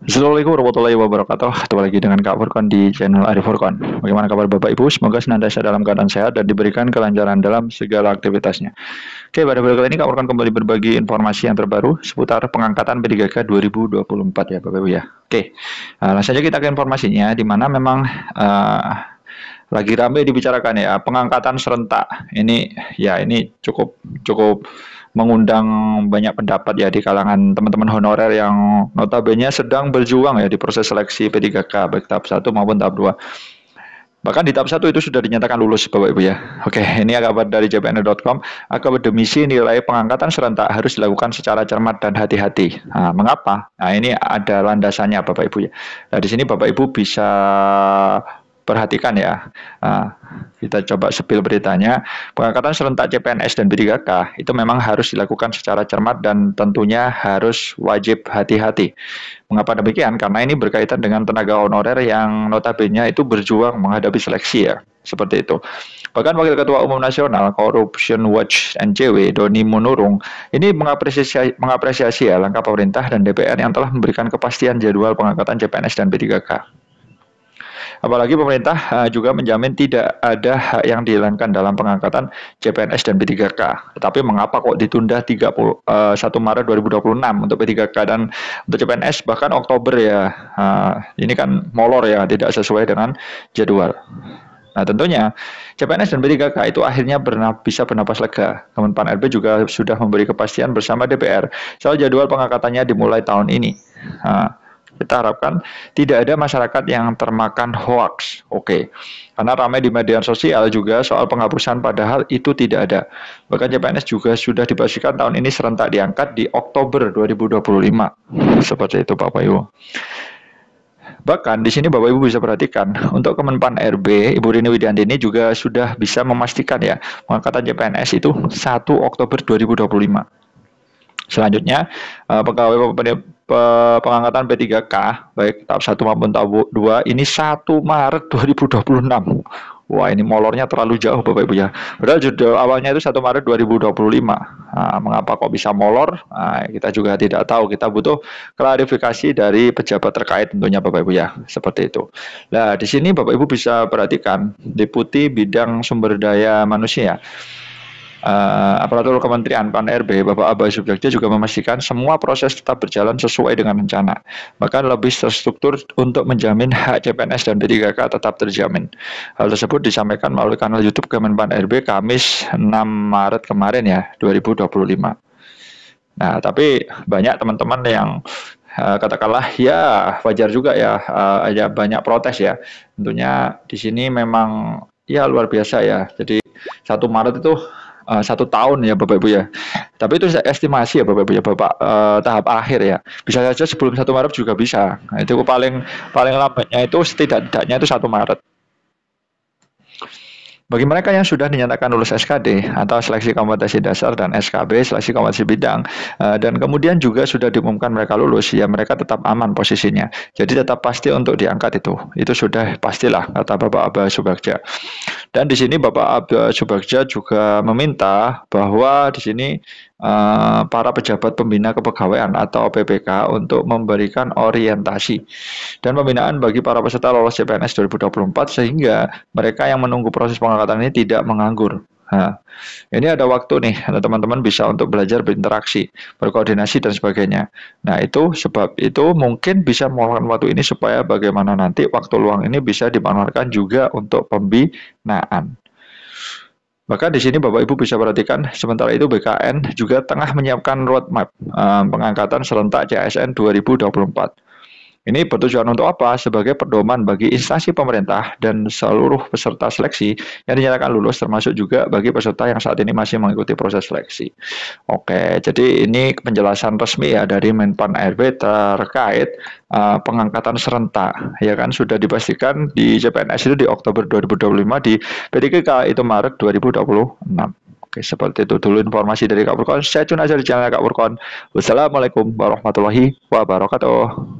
Assalamualaikum warahmatullahi wabarakatuh. Ketemu lagi dengan Kak Furkon di channel Arif Furkon. Bagaimana kabar Bapak Ibu? Semoga senantiasa dalam keadaan sehat dan diberikan kelancaran dalam segala aktivitasnya. Oke, pada video kali ini Kak Furkon kembali berbagi informasi yang terbaru seputar pengangkatan P3K 2024 ya Bapak Ibu ya. Oke, langsung saja kita ke informasinya, di mana memang lagi ramai dibicarakan ya pengangkatan serentak. Ini cukup cukup mengundang banyak pendapat ya di kalangan teman-teman honorer yang notabene sedang berjuang ya di proses seleksi P3K baik tahap 1 maupun tahap 2. Bahkan di tahap 1 itu sudah dinyatakan lulus Bapak Ibu ya. Oke, ini kabar dari jpn.com. Akademisi nilai pengangkatan serentak harus dilakukan secara cermat dan hati-hati. Nah, mengapa? Nah, ini ada landasannya Bapak Ibu ya. Nah, di sini Bapak Ibu bisa perhatikan ya. Kita coba sepil beritanya. Pengangkatan serentak CPNS dan P3K itu memang harus dilakukan secara cermat dan tentunya harus wajib hati-hati. Mengapa demikian? Karena ini berkaitan dengan tenaga honorer yang notabene itu berjuang menghadapi seleksi ya. Seperti itu. Bahkan Wakil Ketua Umum Nasional Corruption Watch NCW, Doni Munurung, ini mengapresiasi ya langkah pemerintah dan DPR yang telah memberikan kepastian jadwal pengangkatan CPNS dan P3K. Apalagi pemerintah juga menjamin tidak ada hak yang dihilangkan dalam pengangkatan CPNS dan P3K. Tetapi mengapa kok ditunda 1 Maret 2026 untuk P3K dan untuk CPNS bahkan Oktober ya. Ini kan molor ya, tidak sesuai dengan jadwal. Nah tentunya CPNS dan P3K itu akhirnya bisa bernapas lega. Kemenpan RB juga sudah memberi kepastian bersama DPR soal jadwal pengangkatannya dimulai tahun ini. Kita harapkan tidak ada masyarakat yang termakan hoax. Oke. Karena ramai di media sosial juga soal penghapusan padahal itu tidak ada. Bahkan CPNS juga sudah dipastikan tahun ini serentak diangkat di Oktober 2025. Seperti itu Bapak Ibu. Bahkan di sini Bapak Ibu bisa perhatikan untuk Kemenpan RB, Ibu Rini Widiantini juga sudah bisa memastikan ya pengangkatan CPNS itu 1 Oktober 2025. Selanjutnya, pegawai pengangkatan P3K, baik tahap 1 maupun tahap 2, ini 1 Maret 2026. Wah, ini molornya terlalu jauh Bapak Ibu ya. Padahal judul awalnya itu 1 Maret 2025. Mengapa kok bisa molor? Kita juga tidak tahu. Kita butuh klarifikasi dari pejabat terkait tentunya Bapak Ibu ya. Seperti itu. Nah, di sini Bapak Ibu bisa perhatikan Deputi Bidang Sumber Daya Manusia Aparatur Kementerian Pan RB, Bapak Abah Subjekja juga memastikan semua proses tetap berjalan sesuai dengan rencana. Bahkan lebih terstruktur untuk menjamin hak CPNS dan P3K tetap terjamin. Hal tersebut disampaikan melalui kanal YouTube Kemenpan RB Kamis 6 Maret kemarin ya, 2025. Nah, tapi banyak teman-teman yang katakanlah ya wajar juga ya, ada banyak protes ya. Tentunya di sini memang ya luar biasa ya. Jadi 1 Maret itu 1 tahun ya Bapak Ibu ya. Tapi itu estimasi ya Bapak Ibu ya, tahap akhir ya. Bisa saja sebelum 1 Maret juga bisa. Nah, itu paling lambatnya itu setidaknya itu 1 Maret. Bagi mereka yang sudah dinyatakan lulus SKD atau seleksi kompetensi dasar dan SKB seleksi kompetensi bidang dan kemudian juga sudah diumumkan mereka lulus, ya mereka tetap aman posisinya. Jadi tetap pasti untuk diangkat itu. Itu sudah pastilah kata Bapak Abah Subagja. Dan di sini Bapak Abah Subagja juga meminta bahwa di sini para pejabat pembina kepegawaian atau PPK untuk memberikan orientasi dan pembinaan bagi para peserta lolos CPNS 2024 sehingga mereka yang menunggu proses pengangkatan ini tidak menganggur. Ini ada waktu nih, teman-teman bisa untuk belajar berinteraksi, berkoordinasi dan sebagainya. Nah itu sebab itu mungkin bisa meluangkan waktu ini supaya bagaimana nanti waktu luang ini bisa dimanfaatkan juga untuk pembinaan. Bahkan di sini Bapak Ibu bisa perhatikan, sementara itu BKN juga tengah menyiapkan roadmap pengangkatan serentak CASN 2024. Ini bertujuan untuk apa? Sebagai pedoman bagi instansi pemerintah dan seluruh peserta seleksi yang dinyatakan lulus, termasuk juga bagi peserta yang saat ini masih mengikuti proses seleksi. Oke, jadi ini penjelasan resmi ya dari Menpan RB terkait pengangkatan serentak. Ya kan, sudah dipastikan di CPNS itu di Oktober 2025, di P3K itu Maret 2026. Oke, seperti itu dulu informasi dari Kak Furkon. Saya Cun Azhar di channel Kak Furkon. Wassalamualaikum warahmatullahi wabarakatuh.